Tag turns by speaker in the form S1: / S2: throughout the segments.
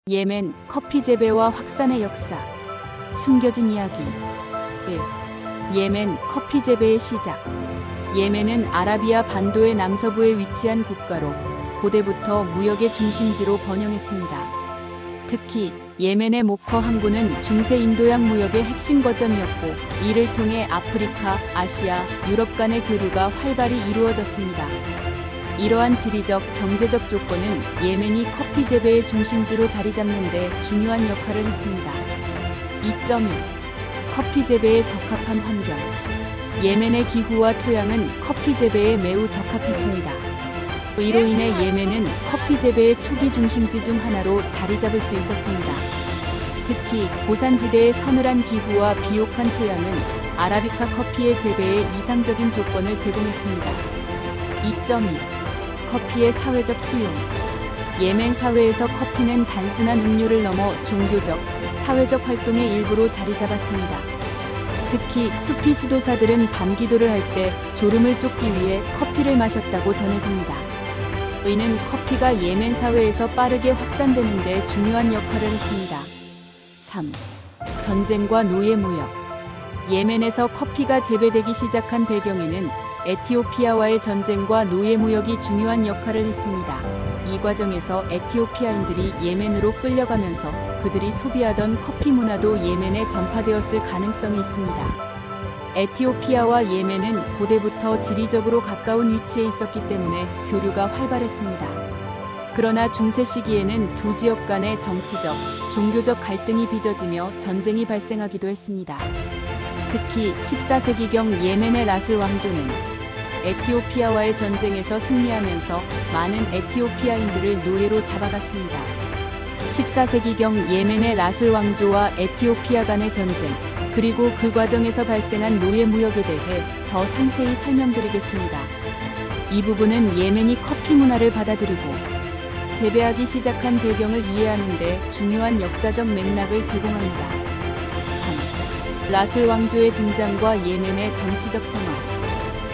S1: 예멘 커피 재배와 확산의 역사. 숨겨진 이야기. 1. 예멘 커피 재배의 시작. 예멘은 아라비아 반도의 남서부에 위치한 국가로 고대부터 무역의 중심지로 번영했습니다. 특히 예멘의 모커 항구는 중세 인도양 무역의 핵심 거점이었고, 이를 통해 아프리카, 아시아, 유럽 간의 교류가 활발히 이루어졌습니다. 이러한 지리적, 경제적 조건은 예멘이 커피 재배의 중심지로 자리 잡는 데 중요한 역할을 했습니다. 2.1. 커피 재배에 적합한 환경. 예멘의 기후와 토양은 커피 재배에 매우 적합했습니다. 이로 인해 예멘은 커피 재배의 초기 중심지 중 하나로 자리 잡을 수 있었습니다. 특히 고산지대의 서늘한 기후와 비옥한 토양은 아라비카 커피의 재배에 이상적인 조건을 제공했습니다. 2.2. 커피의 사회적 수용. 예멘 사회에서 커피는 단순한 음료를 넘어 종교적, 사회적 활동의 일부로 자리 잡았습니다. 특히 수피 수도사들은 밤기도를 할 때 졸음을 쫓기 위해 커피를 마셨다고 전해집니다. 이는 커피가 예멘 사회에서 빠르게 확산되는 데 중요한 역할을 했습니다. 3. 전쟁과 노예 무역. 예멘에서 커피가 재배되기 시작한 배경에는 에티오피아와의 전쟁과 노예 무역이 중요한 역할을 했습니다. 이 과정에서 에티오피아인들이 예멘으로 끌려가면서 그들이 소비하던 커피 문화도 예멘에 전파되었을 가능성이 있습니다. 에티오피아와 예멘은 고대부터 지리적으로 가까운 위치에 있었기 때문에 교류가 활발했습니다. 그러나 중세 시기에는 두 지역 간의 정치적, 종교적 갈등이 빚어지며 전쟁이 발생하기도 했습니다. 특히 14세기경 예멘의 라술 왕조는 에티오피아와의 전쟁에서 승리하면서 많은 에티오피아인들을 노예로 잡아갔습니다. 14세기경 예멘의 라술 왕조와 에티오피아 간의 전쟁, 그리고 그 과정에서 발생한 노예 무역에 대해 더 상세히 설명드리겠습니다. 이 부분은 예멘이 커피 문화를 받아들이고 재배하기 시작한 배경을 이해하는 데 중요한 역사적 맥락을 제공합니다. 3. 라술 왕조의 등장과 예멘의 정치적 상황.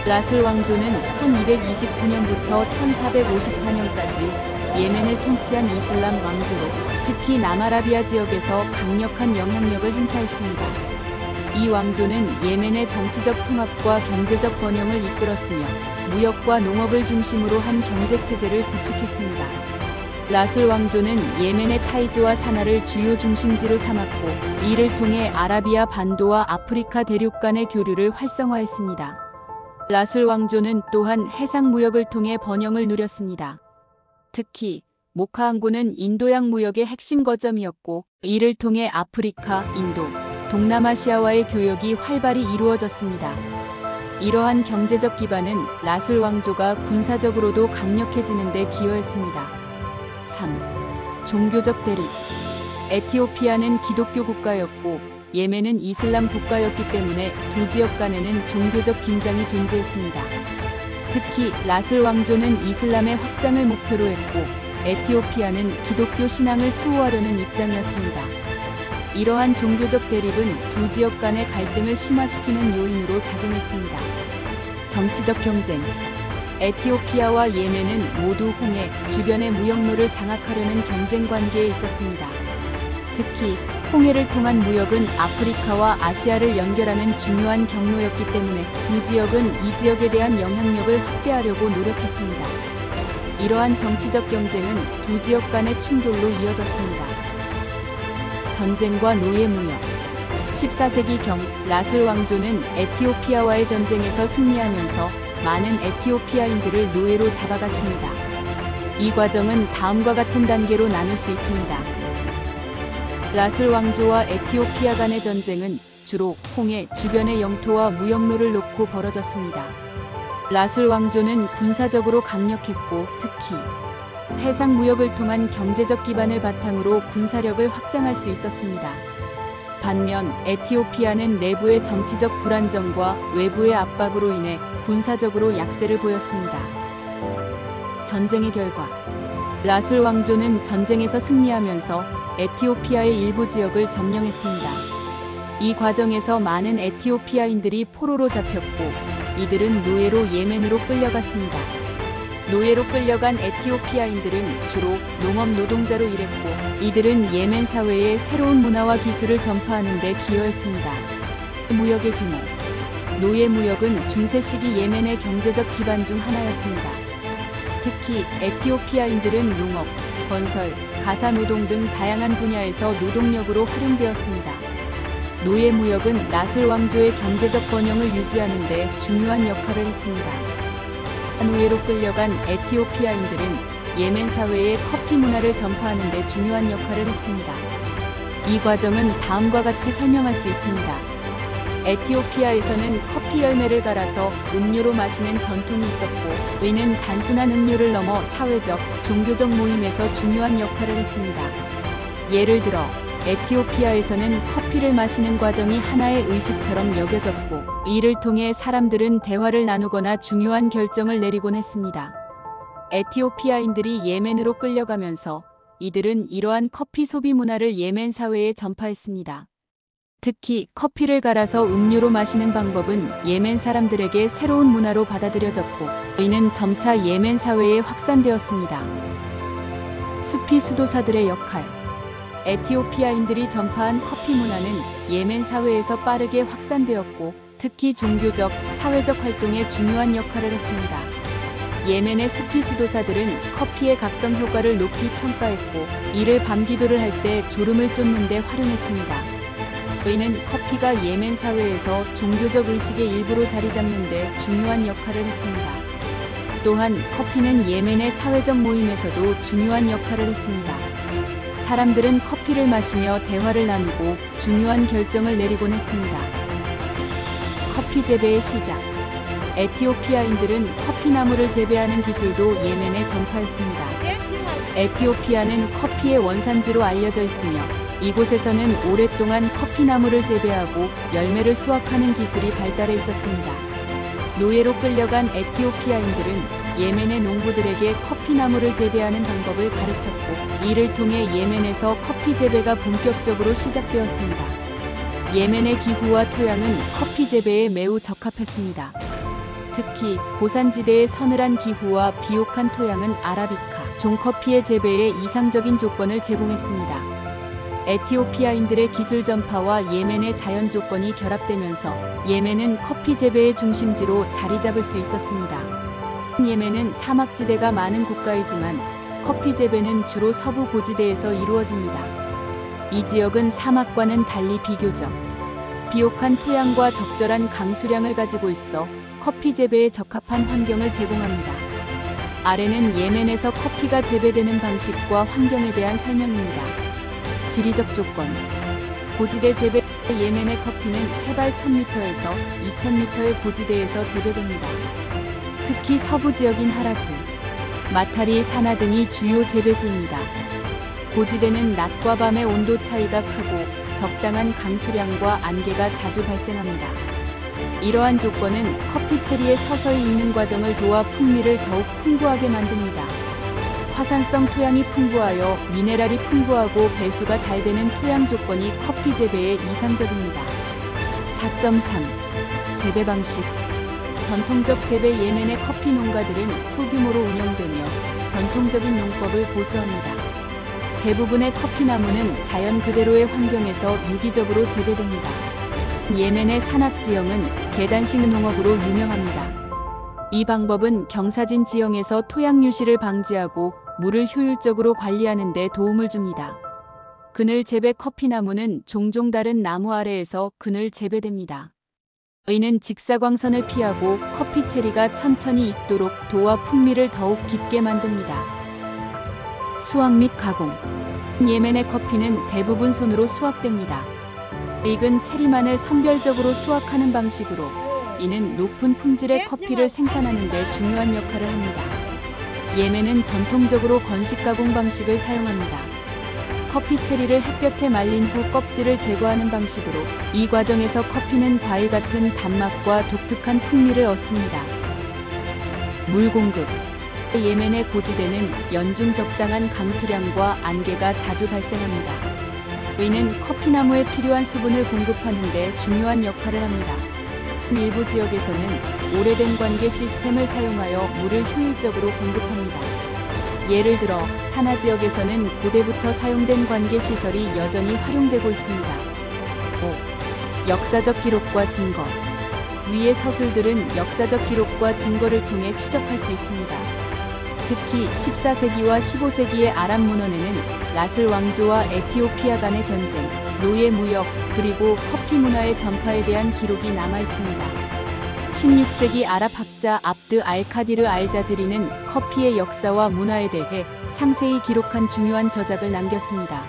S1: 라술 왕조는 1229년부터 1454년까지 예멘을 통치한 이슬람 왕조로 특히 남아라비아 지역에서 강력한 영향력을 행사했습니다. 이 왕조는 예멘의 정치적 통합과 경제적 번영을 이끌었으며 무역과 농업을 중심으로 한 경제체제를 구축했습니다. 라술 왕조는 예멘의 타이즈와 사나를 주요 중심지로 삼았고, 이를 통해 아라비아 반도와 아프리카 대륙 간의 교류를 활성화했습니다. 라술 왕조는 또한 해상 무역을 통해 번영을 누렸습니다. 특히 모카 항구는 인도양 무역의 핵심 거점이었고, 이를 통해 아프리카, 인도, 동남아시아와의 교역이 활발히 이루어졌습니다. 이러한 경제적 기반은 라술 왕조가 군사적으로도 강력해지는 데 기여했습니다. 3. 종교적 대립. 에티오피아는 기독교 국가였고 예멘은 이슬람 국가였기 때문에 두 지역 간에는 종교적 긴장이 존재했습니다. 특히 라술 왕조는 이슬람의 확장을 목표로 했고, 에티오피아는 기독교 신앙을 수호하려는 입장이었습니다. 이러한 종교적 대립은 두 지역 간의 갈등을 심화시키는 요인으로 작용했습니다. 정치적 경쟁. 에티오피아와 예멘은 모두 홍해, 주변의 무역로를 장악하려는 경쟁 관계에 있었습니다. 특히 홍해를 통한 무역은 아프리카와 아시아를 연결하는 중요한 경로였기 때문에 두 지역은 이 지역에 대한 영향력을 확대하려고 노력했습니다. 이러한 정치적 경쟁은 두 지역 간의 충돌로 이어졌습니다. 전쟁과 노예 무역. 14세기경 라술 왕조는 에티오피아와의 전쟁에서 승리하면서 많은 에티오피아인들을 노예로 잡아갔습니다. 이 과정은 다음과 같은 단계로 나눌 수 있습니다. 라술 왕조와 에티오피아 간의 전쟁은 주로 홍해 주변의 영토와 무역로를 놓고 벌어졌습니다. 라술 왕조는 군사적으로 강력했고, 특히 해상 무역을 통한 경제적 기반을 바탕으로 군사력을 확장할 수 있었습니다. 반면 에티오피아는 내부의 정치적 불안정과 외부의 압박으로 인해 군사적으로 약세를 보였습니다. 전쟁의 결과 라술 왕조는 전쟁에서 승리하면서 에티오피아의 일부 지역을 점령했습니다. 이 과정에서 많은 에티오피아인들이 포로로 잡혔고, 이들은 노예로 예멘으로 끌려갔습니다. 노예로 끌려간 에티오피아인들은 주로 농업 노동자로 일했고 이들은 예멘 사회에 새로운 문화와 기술을 전파하는 데 기여했습니다. 무역의 규모. 노예 무역은 중세 시기 예멘의 경제적 기반 중 하나였습니다. 특히 에티오피아인들은 농업, 건설, 가사노동 등 다양한 분야에서 노동력으로 활용되었습니다. 노예 무역은 나술 왕조의 경제적 번영을 유지하는 데 중요한 역할을 했습니다. 노예로 끌려간 에티오피아인들은 예멘 사회에 커피 문화를 전파하는 데 중요한 역할을 했습니다. 이 과정은 다음과 같이 설명할 수 있습니다. 에티오피아에서는 커피 열매를 갈아서 음료로 마시는 전통이 있었고 이는 단순한 음료를 넘어 사회적, 종교적 모임에서 중요한 역할을 했습니다. 예를 들어 에티오피아에서는 커피를 마시는 과정이 하나의 의식처럼 여겨졌고 이를 통해 사람들은 대화를 나누거나 중요한 결정을 내리곤 했습니다. 에티오피아인들이 예멘으로 끌려가면서 이들은 이러한 커피 소비 문화를 예멘 사회에 전파했습니다. 특히 커피를 갈아서 음료로 마시는 방법은 예멘 사람들에게 새로운 문화로 받아들여졌고 이는 점차 예멘 사회에 확산되었습니다. 수피 수도사들의 역할. 에티오피아인들이 전파한 커피 문화는 예멘 사회에서 빠르게 확산되었고 특히 종교적, 사회적 활동에 중요한 역할을 했습니다. 예멘의 수피 수도사들은 커피의 각성 효과를 높이 평가했고 이를 밤기도를 할 때 졸음을 쫓는 데 활용했습니다. 이는 커피가 예멘 사회에서 종교적 의식의 일부로 자리 잡는 데 중요한 역할을 했습니다. 또한 커피는 예멘의 사회적 모임에서도 중요한 역할을 했습니다. 사람들은 커피를 마시며 대화를 나누고 중요한 결정을 내리곤 했습니다. 커피 재배의 시작. 에티오피아인들은 커피나무를 재배하는 기술도 예멘에 전파했습니다. 에티오피아는 커피의 원산지로 알려져 있으며 이곳에서는 오랫동안 커피나무를 재배하고 열매를 수확하는 기술이 발달해 있었습니다. 노예로 끌려간 에티오피아인들은 예멘의 농부들에게 커피나무를 재배하는 방법을 가르쳤고 이를 통해 예멘에서 커피 재배가 본격적으로 시작되었습니다. 예멘의 기후와 토양은 커피 재배에 매우 적합했습니다. 특히 고산지대의 서늘한 기후와 비옥한 토양은 아라비카, 종커피의 재배에 이상적인 조건을 제공했습니다. 에티오피아인들의 기술 전파와 예멘의 자연 조건이 결합되면서 예멘은 커피 재배의 중심지로 자리 잡을 수 있었습니다. 예멘은 사막지대가 많은 국가이지만 커피 재배는 주로 서부 고지대에서 이루어집니다. 이 지역은 사막과는 달리 비교적 비옥한 토양과 적절한 강수량을 가지고 있어 커피 재배에 적합한 환경을 제공합니다. 아래는 예멘에서 커피가 재배되는 방식과 환경에 대한 설명입니다. 지리적 조건. 고지대 재배. 예멘의 커피는 해발 1000m에서 2000m의 고지대에서 재배됩니다. 특히 서부 지역인 하라즈, 마타리, 사나 등이 주요 재배지입니다. 고지대는 낮과 밤의 온도 차이가 크고 적당한 강수량과 안개가 자주 발생합니다. 이러한 조건은 커피 체리의 서서히 익는 과정을 도와 풍미를 더욱 풍부하게 만듭니다. 화산성 토양이 풍부하여 미네랄이 풍부하고 배수가 잘 되는 토양 조건이 커피 재배에 이상적입니다. 4.3. 재배 방식. 전통적 재배. 예멘의 커피 농가들은 소규모로 운영되며 전통적인 농법을 고수합니다. 대부분의 커피나무는 자연 그대로의 환경에서 유기적으로 재배됩니다. 예멘의 산악 지형은 계단식 농업으로 유명합니다. 이 방법은 경사진 지형에서 토양 유실을 방지하고 물을 효율적으로 관리하는 데 도움을 줍니다. 그늘 재배. 커피나무는 종종 다른 나무 아래에서 그늘 재배됩니다. 이는 직사광선을 피하고 커피 체리가 천천히 익도록 도와 풍미를 더욱 깊게 만듭니다. 수확 및 가공. 예멘의 커피는 대부분 손으로 수확됩니다. 익은 체리만을 선별적으로 수확하는 방식으로 이는 높은 품질의 커피를 생산하는 데 중요한 역할을 합니다. 예멘은 전통적으로 건식 가공 방식을 사용합니다. 커피 체리를 햇볕에 말린 후 껍질을 제거하는 방식으로 이 과정에서 커피는 과일 같은 단맛과 독특한 풍미를 얻습니다. 물 공급. 예멘의 고지대는 연중 적당한 강수량과 안개가 자주 발생합니다. 이는 커피나무에 필요한 수분을 공급하는 데 중요한 역할을 합니다. 일부 지역에서는 오래된 관계 시스템을 사용하여 물을 효율적으로 공급합니다. 예를 들어 산하 지역에서는 고대부터 사용된 관계 시설이 여전히 활용되고 있습니다. 5. 역사적 기록과 증거. 위의 서술들은 역사적 기록과 증거를 통해 추적할 수 있습니다. 특히 14세기와 15세기의 아랍 문헌에는 라술 왕조와 에티오피아 간의 전쟁, 노예 무역, 그리고 커피 문화의 전파에 대한 기록이 남아 있습니다. 16세기 아랍 학자 압드 알카디르 알자지리는 커피의 역사와 문화에 대해 상세히 기록한 중요한 저작을 남겼습니다.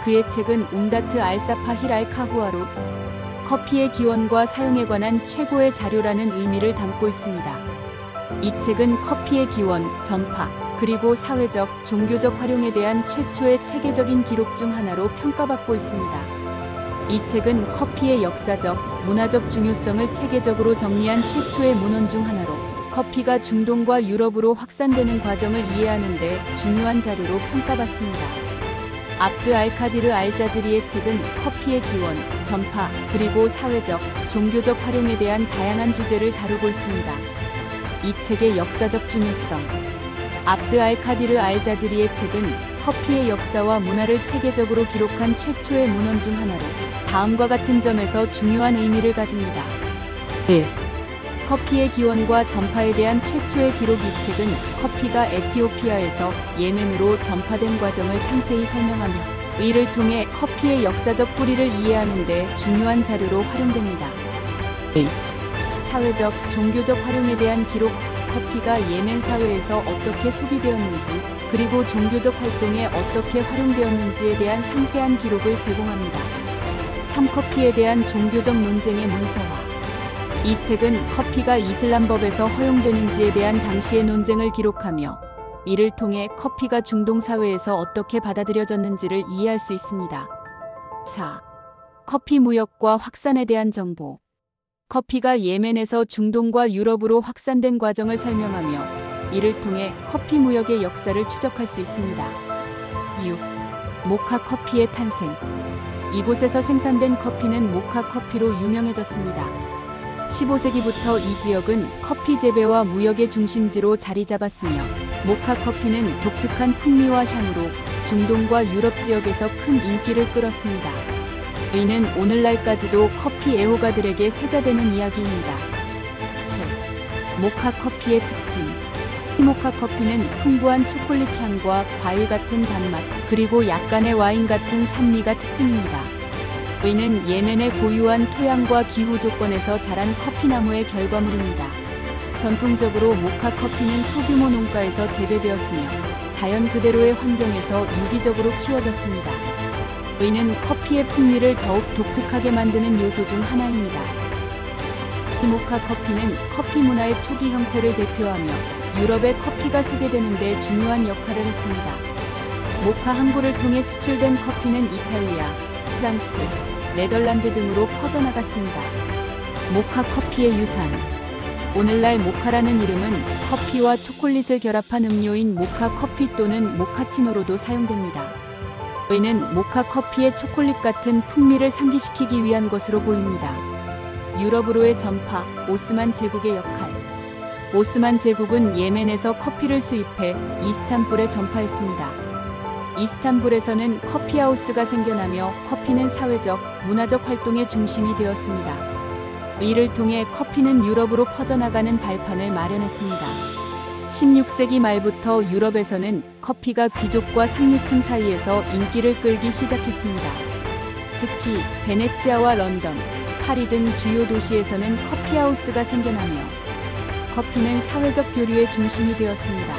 S1: 그의 책은 움다트 알사파 힐 알카후아로 커피의 기원과 사용에 관한 최고의 자료라는 의미를 담고 있습니다. 이 책은 커피의 기원, 전파, 그리고 사회적, 종교적 활용에 대한 최초의 체계적인 기록 중 하나로 평가받고 있습니다. 이 책은 커피의 역사적, 문화적 중요성을 체계적으로 정리한 최초의 문헌 중 하나로 커피가 중동과 유럽으로 확산되는 과정을 이해하는 데 중요한 자료로 평가받습니다. 압드 알카디르 알자지리의 책은 커피의 기원, 전파, 그리고 사회적, 종교적 활용에 대한 다양한 주제를 다루고 있습니다. 이 책의 역사적 중요성. 압드 알카디르 알자지리의 책은 커피의 역사와 문화를 체계적으로 기록한 최초의 문헌 중 하나로 다음과 같은 점에서 중요한 의미를 가집니다. 1. 커피의 기원과 전파에 대한 최초의 기록. 이 책은 커피가 에티오피아에서 예멘으로 전파된 과정을 상세히 설명하며 이를 통해 커피의 역사적 뿌리를 이해하는 데 중요한 자료로 활용됩니다. 2. 사회적, 종교적 활용에 대한 기록. 커피가 예멘 사회에서 어떻게 소비되었는지 그리고 종교적 활동에 어떻게 활용되었는지에 대한 상세한 기록을 제공합니다. 3. 커피에 대한 종교적 논쟁의 문서화. 이 책은 커피가 이슬람법에서 허용되는지에 대한 당시의 논쟁을 기록하며 이를 통해 커피가 중동 사회에서 어떻게 받아들여졌는지를 이해할 수 있습니다. 4. 커피 무역과 확산에 대한 정보. 커피가 예멘에서 중동과 유럽으로 확산된 과정을 설명하며 이를 통해 커피 무역의 역사를 추적할 수 있습니다. 6. 모카 커피의 탄생. 이곳에서 생산된 커피는 모카 커피로 유명해졌습니다. 15세기부터 이 지역은 커피 재배와 무역의 중심지로 자리 잡았으며 모카 커피는 독특한 풍미와 향으로 중동과 유럽 지역에서 큰 인기를 끌었습니다. 이는 오늘날까지도 커피 애호가들에게 회자되는 이야기입니다. 7. 모카 커피의 특징. 모카 커피는 풍부한 초콜릿 향과 과일 같은 단맛, 그리고 약간의 와인 같은 산미가 특징입니다. 이는 예멘의 고유한 토양과 기후 조건에서 자란 커피나무의 결과물입니다. 전통적으로 모카 커피는 소규모 농가에서 재배되었으며 자연 그대로의 환경에서 유기적으로 키워졌습니다. 이는 커피의 풍미를 더욱 독특하게 만드는 요소 중 하나입니다. 모카 커피는 커피 문화의 초기 형태를 대표하며 유럽의 커피가 소개되는 데 중요한 역할을 했습니다. 모카 항구를 통해 수출된 커피는 이탈리아, 프랑스, 네덜란드 등으로 퍼져나갔습니다. 모카 커피의 유산. 오늘날 모카라는 이름은 커피와 초콜릿을 결합한 음료인 모카 커피 또는 모카치노로도 사용됩니다. 이는 모카 커피의 초콜릿 같은 풍미를 상기시키기 위한 것으로 보입니다. 유럽으로의 전파, 오스만 제국의 역할. 오스만 제국은 예멘에서 커피를 수입해 이스탄불에 전파했습니다. 이스탄불에서는 커피하우스가 생겨나며 커피는 사회적, 문화적 활동의 중심이 되었습니다. 이를 통해 커피는 유럽으로 퍼져나가는 발판을 마련했습니다. 16세기 말부터 유럽에서는 커피가 귀족과 상류층 사이에서 인기를 끌기 시작했습니다. 특히 베네치아와 런던, 파리 등 주요 도시에서는 커피하우스가 생겨나며 커피는 사회적 교류의 중심이 되었습니다.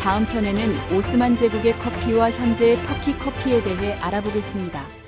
S1: 다음 편에는 오스만 제국의 커피와 현재의 터키 커피에 대해 알아보겠습니다.